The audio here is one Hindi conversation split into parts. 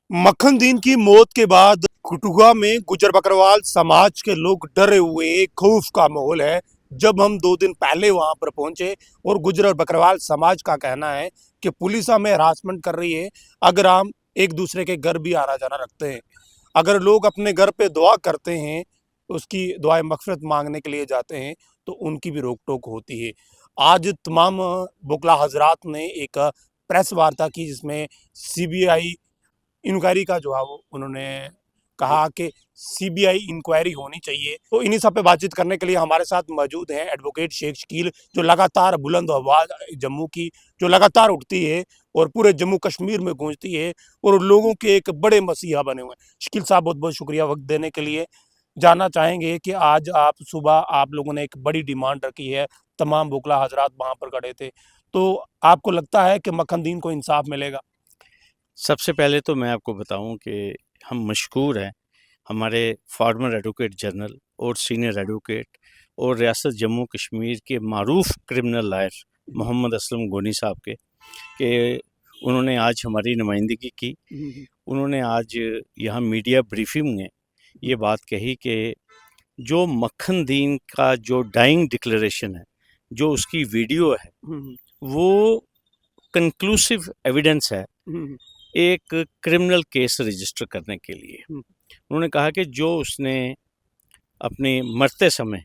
मक्खनदीन की मौत के बाद कठुआ में गुजर बकरवाल समाज के लोग डरे हुए हैं, खौफ का माहौल है। जब हम 2 दिन पहले वहां पर पहुंचे और गुजर बकरवाल समाज का कहना है कि पुलिस हमें हरासमेंट कर रही है अगर हम एक दूसरे के घर भी आना जाना रखते हैं। अगर लोग अपने घर पे दुआ करते हैं, उसकी दुआएं मगफिरत मांगने के लिए जाते हैं, तो उनकी भी रोक टोक होती है। आज तमाम बुकला हजरात ने एक प्रेस वार्ता की जिसमें सीबीआई इंक्वायरी का जो है वो उन्होंने कहा कि सीबीआई इंक्वायरी होनी चाहिए। तो इन्हीं सब पे बातचीत करने के लिए हमारे साथ मौजूद हैं एडवोकेट शेख शकील, जो लगातार बुलंद आवाज़ जम्मू की जो लगातार उठती है और पूरे जम्मू कश्मीर में गूंजती है और लोगों के एक बड़े मसीहा बने हुए हैं। शकील साहब, बहुत बहुत शुक्रिया वक्त देने के लिए। जानना चाहेंगे कि आज आप सुबह आप लोगों ने एक बड़ी डिमांड रखी है, तमाम बुकला हजरात वहाँ पर खड़े थे, तो आपको लगता है कि मक्खनदीन को इंसाफ मिलेगा? सबसे पहले तो मैं आपको बताऊं कि हम मशकूर हैं हमारे फार्मर एडवोकेट जनरल और सीनियर एडवोकेट और रियासत जम्मू कश्मीर के मारूफ क्रिमिनल लायर मोहम्मद असलम गोनी साहब के कि उन्होंने आज हमारी नुमाइंदगी की। उन्होंने आज यहाँ मीडिया ब्रीफिंग में ये बात कही कि जो मक्खनदीन का जो डाइंग डिक्लेरेशन है, जो उसकी वीडियो है, वो कंक्लूसिव एविडेंस है एक क्रिमिनल केस रजिस्टर करने के लिए। उन्होंने कहा कि जो उसने अपने मरते समय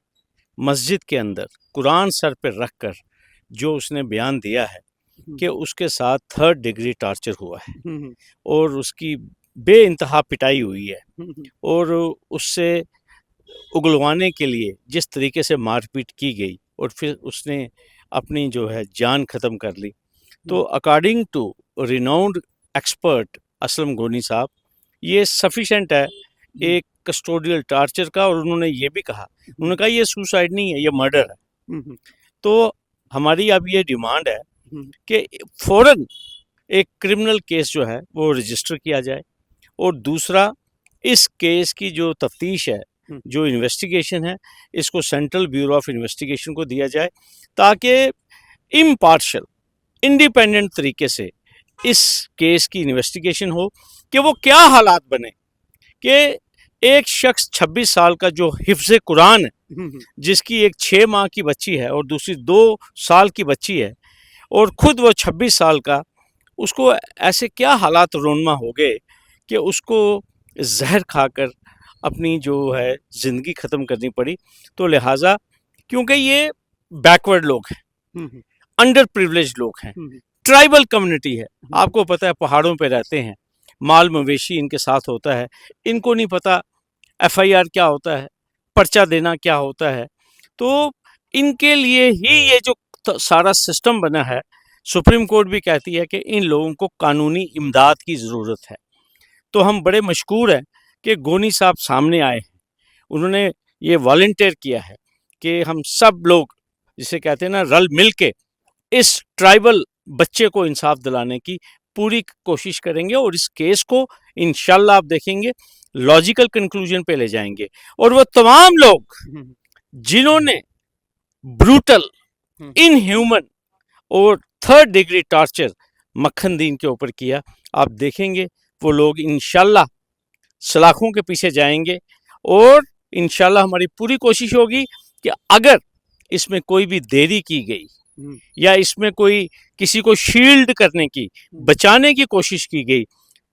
मस्जिद के अंदर कुरान सर पे रख कर जो उसने बयान दिया है कि उसके साथ 3rd डिग्री टार्चर हुआ है और उसकी बेइंतहा पिटाई हुई है और उससे उगलवाने के लिए जिस तरीके से मारपीट की गई और फिर उसने अपनी जो है जान ख़त्म कर ली। तो according to renowned expert Aslam Goni sahab, ये सफिशेंट है एक कस्टोडियल टार्चर का। और उन्होंने ये भी कहा, उन्होंने कहा ये सुसाइड नहीं है, ये मर्डर है। तो हमारी अब ये डिमांड है कि फ़ौरन एक क्रिमिनल केस जो है वो रजिस्टर किया जाए और दूसरा इस केस की जो तफ्तीश है, जो इन्वेस्टिगेशन है, इसको सेंट्रल ब्यूरो ऑफ इन्वेस्टिगेशन को दिया जाए ताकि इम्पार्शल इंडिपेंडेंट तरीके से इस केस की इन्वेस्टिगेशन हो कि वो क्या हालात बने कि एक शख्स 26 साल का जो हिफ्ज़ कुरान है, जिसकी एक 6 माह की बच्ची है और दूसरी 2 साल की बच्ची है और ख़ुद वो 26 साल का, उसको ऐसे क्या हालात रोनमा हो गए कि उसको जहर खाकर अपनी जो है ज़िंदगी ख़त्म करनी पड़ी। तो लिहाजा क्योंकि ये बैकवर्ड लोग हैं, अंडर प्रिविलेज लोग हैं, ट्राइबल कम्युनिटी है, आपको पता है पहाड़ों पे रहते हैं, माल मवेशी इनके साथ होता है, इनको नहीं पता एफआईआर क्या होता है, पर्चा देना क्या होता है। तो इनके लिए ही ये जो सारा सिस्टम बना है, सुप्रीम कोर्ट भी कहती है कि इन लोगों को कानूनी इमदाद की ज़रूरत है। तो हम बड़े मशकूर हैं कि गोनी साहब सामने आए हैं, उन्होंने ये वॉलंटियर किया है कि हम सब लोग जिसे कहते हैं ना रल मिल के इस ट्राइबल बच्चे को इंसाफ दिलाने की पूरी कोशिश करेंगे और इस केस को इंशाल्लाह आप देखेंगे लॉजिकल कंक्लूजन पे ले जाएंगे। और वो तमाम लोग जिन्होंने ब्रूटल, इनह्यूमन और 3rd डिग्री टार्चर मक्खनदीन के ऊपर किया, आप देखेंगे वो लोग इंशाल्लाह सलाखों के पीछे जाएंगे। और इंशाल्लाह हमारी पूरी कोशिश होगी कि अगर इसमें कोई भी देरी की गई या इसमें कोई किसी को शील्ड करने की, बचाने की कोशिश की गई,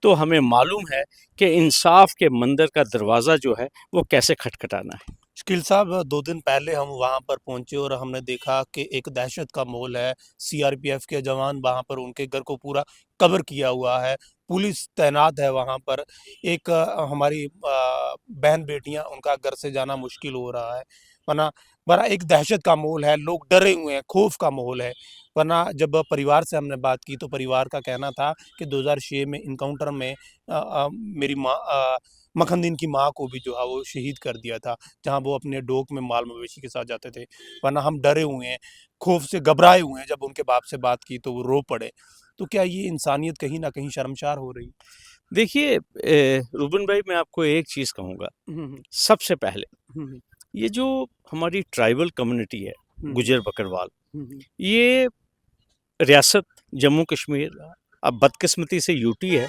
तो हमें मालूम है कि इंसाफ के मंदिर का दरवाज़ा जो है वो कैसे खटखटाना है। शकील साहब, 2 दिन पहले हम वहाँ पर पहुंचे और हमने देखा कि एक दहशत का माहौल है। सीआरपीएफ के जवान वहाँ पर उनके घर को पूरा कवर किया हुआ है, पुलिस तैनात है वहाँ पर। एक हमारी बहन बेटियाँ, उनका घर से जाना मुश्किल हो रहा है, वरना बड़ा एक दहशत का माहौल है, लोग डरे हुए हैं, खौफ का माहौल है। वरना जब परिवार से हमने बात की तो परिवार का कहना था कि 2006 में इनकाउंटर में मेरी माँ मखनदीन की माँ को भी जो है वो शहीद कर दिया था, जहाँ वो अपने डोक में माल मवेशी के साथ जाते थे। वरना हम डरे हुए हैं, खौफ से घबराए हुए हैं। जब उनके बाप से बात की तो वो रो पड़े। तो क्या ये इंसानियत कहीं ना कहीं शर्मशार हो रही? देखिए रूबन भाई, मैं आपको एक चीज़ कहूँगा। सबसे पहले ये जो हमारी ट्राइबल कम्युनिटी है गुजर बकरवाल, ये रियासत जम्मू कश्मीर अब बदकिस्मती से यूटी है,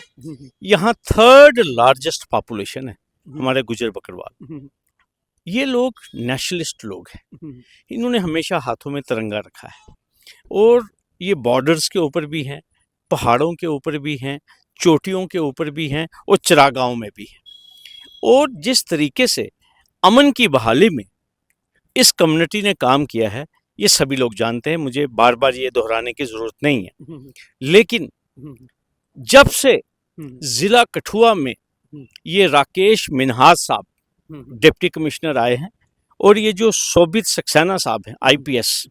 यहाँ थर्ड लार्जेस्ट पॉपुलेशन है हमारे गुजर बकरवाल। ये लोग नेशनलिस्ट लोग हैं, इन्होंने हमेशा हाथों में तिरंगा रखा है और ये बॉर्डर्स के ऊपर भी हैं, पहाड़ों के ऊपर भी हैं, चोटियों के ऊपर भी हैं और चरागाहों में भी हैं। और जिस तरीके से अमन की बहाली में इस कम्युनिटी ने काम किया है ये सभी लोग जानते हैं, मुझे बार बार ये दोहराने की ज़रूरत नहीं है। लेकिन जब से ज़िला कठुआ में ये राकेश मिन्हाज साहब डिप्टी कमिश्नर आए हैं और ये जो शोभित सक्सेना साहब हैं आईपीएस,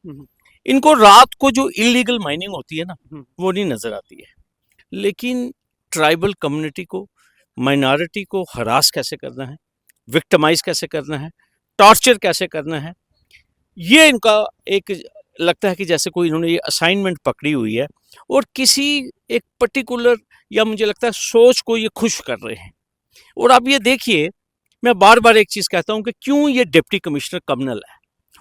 इनको रात को जो इलीगल माइनिंग होती है ना वो नहीं नज़र आती है, लेकिन ट्राइबल कम्युनिटी को, माइनॉरिटी को हरास कैसे करना है, विक्टिमाइज कैसे करना है, टॉर्चर कैसे करना है, ये इनका एक लगता है कि जैसे कोई इन्होंने ये असाइनमेंट पकड़ी हुई है और किसी एक पर्टिकुलर या मुझे लगता है सोच को ये खुश कर रहे हैं। और आप ये देखिए, मैं बार बार एक चीज़ कहता हूँ कि क्यों ये डिप्टी कमिश्नर कम्युनल है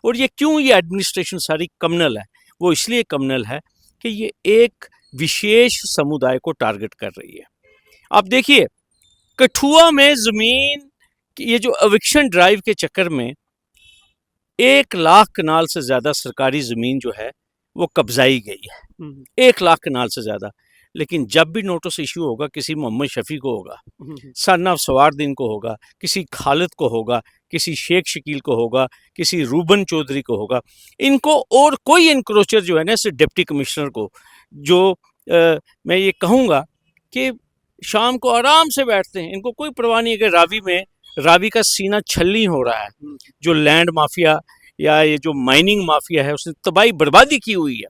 और ये क्यों ये एडमिनिस्ट्रेशन सारी कम्युनल है। वो इसलिए कम्युनल है कि ये एक विशेष समुदाय को टारगेट कर रही है। आप देखिए कठुआ में ज़मीन, ये जो एविक्शन ड्राइव के चक्कर में 1 लाख कनाल से ज़्यादा सरकारी ज़मीन जो है वो कब्जाई गई है, 1 लाख कनाल से ज़्यादा। लेकिन जब भी नोटिस इशू होगा, किसी मोहम्मद शफी को होगा, सन ऑफ सवारदीन को होगा, किसी खालिद को होगा, किसी शेख शकील को होगा, किसी रूबन चौधरी को होगा, इनको और कोई इंक्रोचर जो है ना, सिर्फ डिप्टी कमिश्नर को, जो मैं ये कहूँगा कि शाम को आराम से बैठते हैं, इनको कोई परवाह नहीं है कि रावी का सीना छलनी हो रहा है। जो लैंड माफिया या ये जो माइनिंग माफिया है उसने तबाही बर्बादी की हुई है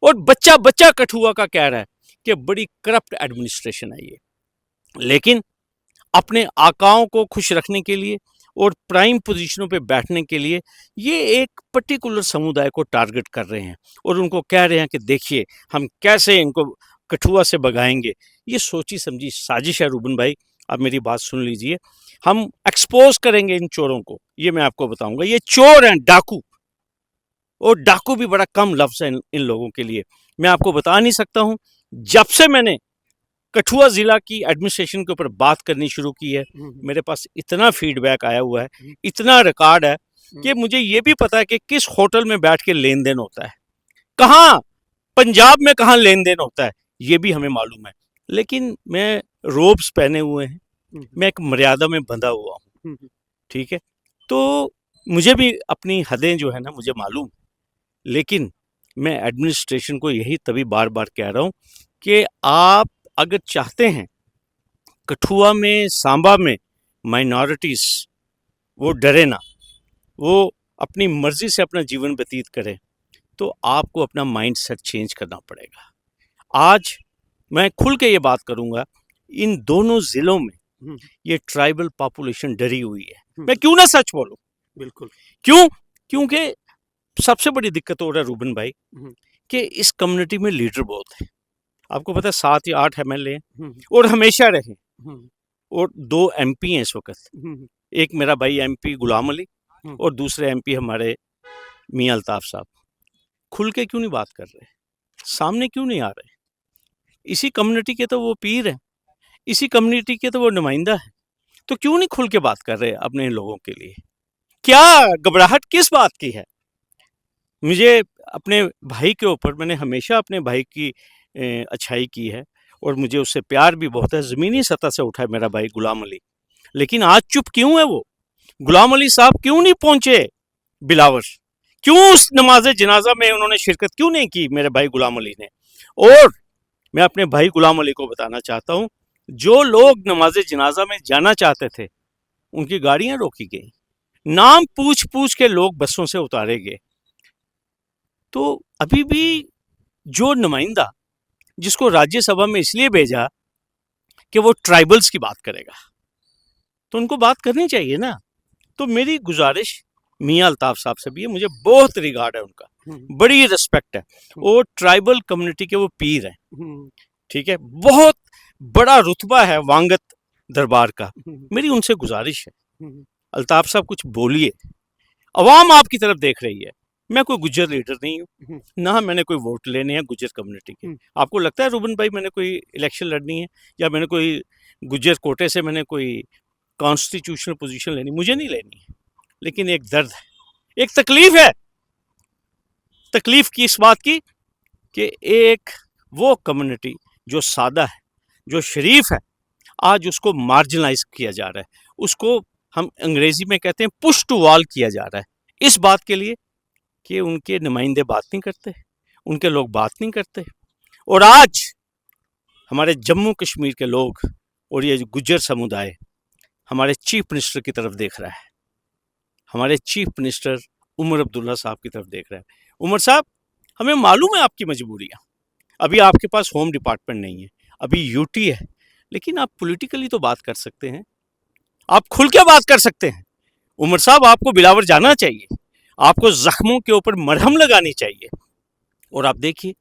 और बच्चा बच्चा कठुआ का कह रहा है कि बड़ी करप्ट एडमिनिस्ट्रेशन है ये। लेकिन अपने आकाओं को खुश रखने के लिए और प्राइम पोजीशनों पे बैठने के लिए ये एक पर्टिकुलर समुदाय को टारगेट कर रहे हैं और उनको कह रहे हैं कि देखिए हम कैसे इनको कठुआ से भगाएंगे। ये सोची समझी साजिश है रूबन भाई, आप मेरी बात सुन लीजिए। हम एक्सपोज करेंगे इन चोरों को, ये मैं आपको बताऊंगा। ये चोर हैं, डाकू, और डाकू भी बड़ा कम लफ्ज़ है इन लोगों के लिए। मैं आपको बता नहीं सकता हूं, जब से मैंने कठुआ ज़िला की एडमिनिस्ट्रेशन के ऊपर बात करनी शुरू की है, मेरे पास इतना फीडबैक आया हुआ है, इतना रिकॉर्ड है कि मुझे ये भी पता है कि किस होटल में बैठ के लेन देन होता है, कहाँ पंजाब में कहाँ लेन देन होता है, ये भी हमें मालूम है। लेकिन मैं रोब्स पहने हुए हैं, मैं एक मर्यादा में बंधा हुआ हूँ, ठीक है, तो मुझे भी अपनी हदें जो है ना मुझे मालूम। लेकिन मैं एडमिनिस्ट्रेशन को यही तभी बार बार कह रहा हूँ कि आप अगर चाहते हैं कठुआ में, सांबा में माइनॉरिटीज़ वो डरे ना, वो अपनी मर्जी से अपना जीवन व्यतीत करें, तो आपको अपना माइंड सेट चेंज करना पड़ेगा। आज मैं खुल के ये बात करूँगा, इन दोनों ज़िलों में ये ट्राइबल पॉपुलेशन डरी हुई है। मैं क्यों ना सच बोलूं, बिल्कुल क्यों, क्योंकि सबसे बड़ी दिक्कत हो रहा है रूबन भाई कि इस कम्युनिटी में लीडर बहुत है। आपको पता है 7 या 8 एमएलए हैं और हमेशा रहे, और 2 एमपी हैं इस वक्त। एक मेरा भाई एमपी गुलाम अली और दूसरे एमपी हमारे मियां अल्ताफ साहब। खुल के क्यों नहीं बात कर रहे, सामने क्यों नहीं आ रहे? इसी कम्युनिटी के तो वो पीर हैं, इसी कम्युनिटी के तो वो नुमाइंदा है, तो क्यों नहीं खुल के बात कर रहे अपने लोगों के लिए? क्या घबराहट किस बात की है? मुझे अपने भाई के ऊपर, मैंने हमेशा अपने भाई की अच्छाई की है और मुझे उससे प्यार भी बहुत है, ज़मीनी सतह से उठा है मेरा भाई गुलाम अली। लेकिन आज चुप क्यों है वो? गुलाम अली साहब क्यों नहीं पहुंचे बिलावर? क्यों उस नमाज जनाजा में उन्होंने शिरकत क्यों नहीं की मेरे भाई गुलाम अली ने? और मैं अपने भाई गुलाम अली को बताना चाहता हूँ, जो लोग नमाज जनाजा में जाना चाहते थे उनकी गाड़ियां रोकी गई, नाम पूछ पूछ के लोग बसों से उतारे गए। तो अभी भी जो नुमाइंदा जिसको राज्यसभा में इसलिए भेजा कि वो ट्राइबल्स की बात करेगा, तो उनको बात करनी चाहिए ना। तो मेरी गुजारिश मियां अल्ताफ साहब से भी है, मुझे बहुत रिगार्ड है उनका, बड़ी रिस्पेक्ट है, और ट्राइबल कम्युनिटी के वो पीर हैं, ठीक है, बहुत बड़ा रुतबा है वांगत दरबार का। मेरी उनसे गुजारिश है, अल्ताफ साहब कुछ बोलिए, अवाम आपकी तरफ देख रही है, मैं कोई गुज्जर लीडर नहीं हूँ, ना मैंने कोई वोट लेने हैं गुज्जर कम्युनिटी के। आपको लगता है रूबन भाई मैंने कोई इलेक्शन लड़नी है या मैंने कोई गुज्जर कोटे से मैंने कोई कॉन्स्टिट्यूशनल पोजीशन लेनी? मुझे नहीं लेनी है। लेकिन एक दर्द है, एक तकलीफ है। तकलीफ की इस बात की कि एक वो कम्युनिटी जो सादा है, जो शरीफ है, आज उसको मार्जिनलाइज किया जा रहा है, उसको हम अंग्रेजी में कहते हैं पुश टू वॉल किया जा रहा है। इस बात के लिए कि उनके नुमाइंदे बात नहीं करते, उनके लोग बात नहीं करते। और आज हमारे जम्मू कश्मीर के लोग और ये गुज्जर समुदाय हमारे चीफ मिनिस्टर की तरफ देख रहा है, हमारे चीफ मिनिस्टर उमर अब्दुल्ला साहब की तरफ देख रहा है। उमर साहब, हमें मालूम है आपकी मजबूरियां, अभी आपके पास होम डिपार्टमेंट नहीं है, अभी यूटी है, लेकिन आप पॉलिटिकली तो बात कर सकते हैं, आप खुल के बात कर सकते हैं। उमर साहब, आपको बिलावर जाना चाहिए, आपको जख्मों के ऊपर मरहम लगानी चाहिए। और आप देखिए,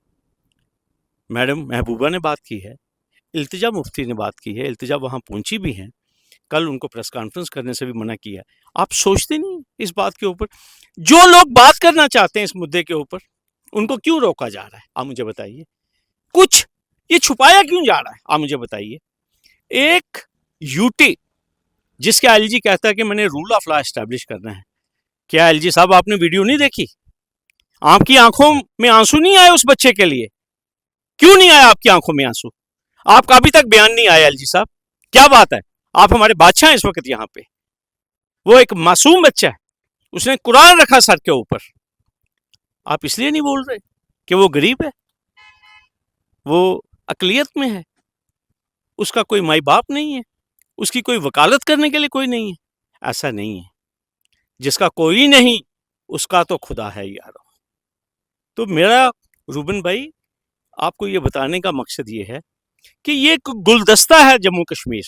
मैडम महबूबा ने बात की है, इल्तिजा मुफ्ती ने बात की है, इल्तिजा वहाँ पहुंची भी हैं, कल उनको प्रेस कॉन्फ्रेंस करने से भी मना किया है। आप सोचते नहीं इस बात के ऊपर? जो लोग बात करना चाहते हैं इस मुद्दे के ऊपर, उनको क्यों रोका जा रहा है? आप मुझे बताइए, कुछ ये छुपाया क्यों जा रहा है? आप मुझे बताइए। एक यूटी जिसके एलजी कहता है कि मैंने रूल ऑफ लॉ एस्टैब्लिश करना है, क्या एलजी साहब आपने वीडियो नहीं देखी? आपकी आंखों में आंसू नहीं आए उस बच्चे के लिए? क्यों नहीं आया आपकी आंखों में आंसू? आपका अभी तक बयान नहीं आया एलजी साहब, क्या बात है? आप हमारे बादशाह हैं इस वक्त यहाँ पे। वो एक मासूम बच्चा है, उसने कुरान रखा सर के ऊपर। आप इसलिए नहीं बोल रहे कि वो गरीब है, वो अकलियत में है, उसका कोई माई बाप नहीं है, उसकी कोई वकालत करने के लिए कोई नहीं है? ऐसा नहीं है, जिसका कोई नहीं उसका तो खुदा है यारो। तो मेरा रूबन भाई आपको ये बताने का मकसद ये है कि ये एक गुलदस्ता है जम्मू कश्मीर।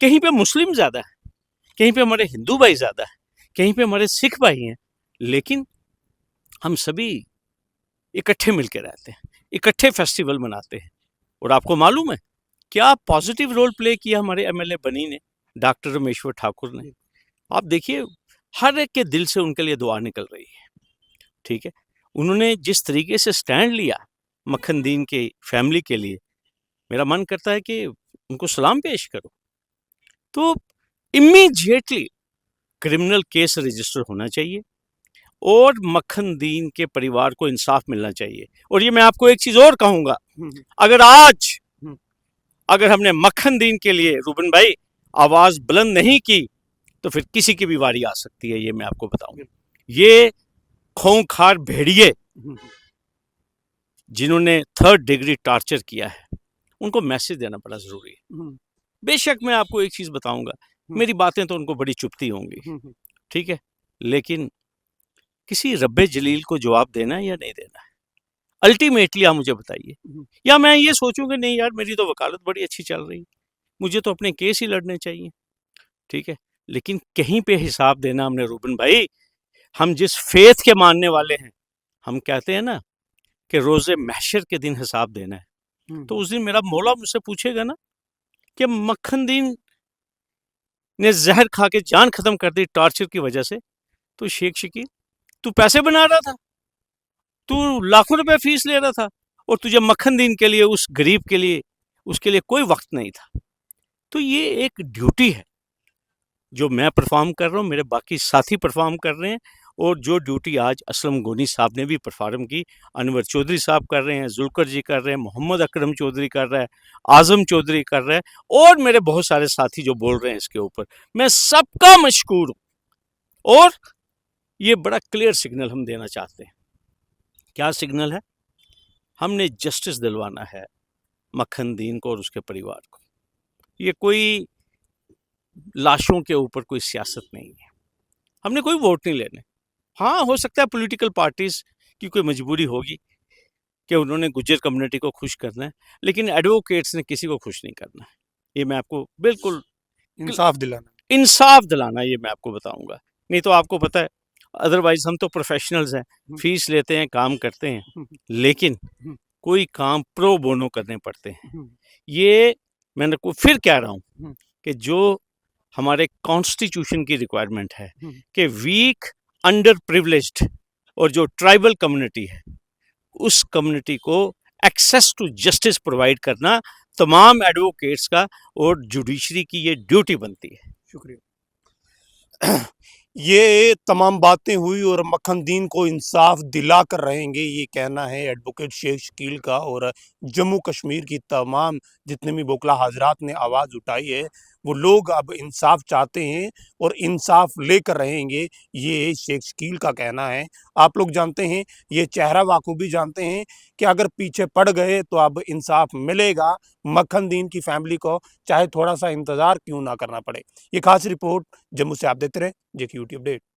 कहीं पे मुस्लिम ज़्यादा है, कहीं पे हमारे हिंदू भाई ज़्यादा है, कहीं पे हमारे सिख भाई हैं, लेकिन हम सभी इकट्ठे मिलकर रहते हैं, इकट्ठे फेस्टिवल मनाते हैं। और आपको मालूम है क्या पॉजिटिव रोल प्ले किया हमारे एमएलए बनी ने, डॉक्टर रमेश्वर ठाकुर ने? आप देखिए, हर एक के दिल से उनके लिए दुआ निकल रही है। ठीक है, उन्होंने जिस तरीके से स्टैंड लिया मक्खन दीन के फैमिली के लिए, मेरा मन करता है कि उनको सलाम पेश करो। तो इमीडिएटली क्रिमिनल केस रजिस्टर होना चाहिए और मक्खन दीन के परिवार को इंसाफ मिलना चाहिए। और ये मैं आपको एक चीज और कहूंगा, अगर आज अगर हमने मक्खन दीन के लिए रूबन भाई आवाज बुलंद नहीं की तो फिर किसी की भी वारी आ सकती है, ये मैं आपको बताऊंगा। ये खूंखार भेड़िए जिन्होंने 3rd डिग्री टॉर्चर किया है, उनको मैसेज देना बड़ा जरूरी है। बेशक मैं आपको एक चीज बताऊंगा, मेरी बातें तो उनको बड़ी चुभती होंगी, ठीक है, लेकिन किसी रब्बे जलील को जवाब देना है या नहीं देना है, अल्टीमेटली आप मुझे बताइए। या मैं ये सोचूंगा नहीं यार, मेरी तो वकालत बड़ी अच्छी चल रही, मुझे तो अपने केस ही लड़ने चाहिए, ठीक है, लेकिन कहीं पे हिसाब देना हमने रूबन भाई। हम जिस फेथ के मानने वाले हैं, हम कहते हैं ना कि रोजे महशर के दिन हिसाब देना है, तो उस दिन मेरा मौला मुझसे पूछेगा ना कि मक्खन दीन ने जहर खा के जान खत्म कर दी टॉर्चर की वजह से, तो शेख शकील तू पैसे बना रहा था, तू लाखों रुपए फीस ले रहा था, और तुझे मक्खन दीन के लिए, उस गरीब के लिए, उसके लिए कोई वक्त नहीं था। तो ये एक ड्यूटी है जो मैं परफॉर्म कर रहा हूँ, मेरे बाकी साथी परफॉर्म कर रहे हैं, और जो ड्यूटी आज असलम गोनी साहब ने भी परफॉर्म की, अनवर चौधरी साहब कर रहे हैं, जुल्कर जी कर रहे हैं, मोहम्मद अकरम चौधरी कर रहा है, आजम चौधरी कर रहा है, और मेरे बहुत सारे साथी जो बोल रहे हैं इसके ऊपर, मैं सबका मशकूर हूँ। और ये बड़ा क्लियर सिग्नल हम देना चाहते हैं। क्या सिग्नल है? हमने जस्टिस दिलवाना है मक्खन दीन को और उसके परिवार को। ये कोई लाशों के ऊपर कोई सियासत नहीं है, हमने कोई वोट नहीं लेने। हाँ, हो सकता है पॉलिटिकल पार्टीज की कोई मजबूरी होगी कि उन्होंने गुज्जर कम्युनिटी को खुश करना है, लेकिन एडवोकेट्स ने किसी को खुश नहीं करना है। ये मैं आपको बिल्कुल इंसाफ दिलाना, ये मैं आपको बताऊंगा। नहीं तो आपको पता है, अदरवाइज हम तो प्रोफेशनल्स हैं, फीस लेते हैं, काम करते हैं, लेकिन कोई काम प्रो बोनो करने पड़ते हैं। ये मैंने को फिर कह रहा हूँ कि जो हमारे कॉन्स्टिट्यूशन की रिक्वायरमेंट है कि वीक अंडर प्रिविलेज्ड और जो ट्राइबल कम्युनिटी है उस कम्युनिटी को एक्सेस टू जस्टिस प्रोवाइड करना तमाम एडवोकेट्स का और जुडिशरी की ये ड्यूटी बनती है। शुक्रिया। ये तमाम बातें हुई और मक्खनदीन को इंसाफ दिला कर रहेंगे, ये कहना है एडवोकेट शेख शकील का। और जम्मू कश्मीर की तमाम जितने भी वोकला हजरात ने आवाज़ उठाई है, वो लोग अब इंसाफ चाहते हैं और इंसाफ लेकर रहेंगे, ये शेख शकील का कहना है। आप लोग जानते हैं, ये चेहरा वाकूबी जानते हैं कि अगर पीछे पड़ गए तो अब इंसाफ मिलेगा मक्खनदीन की फैमिली को, चाहे थोड़ा सा इंतज़ार क्यों ना करना पड़े। ये खास रिपोर्ट जम्मू से आप देखते रहे जेके यूटी अपडेट।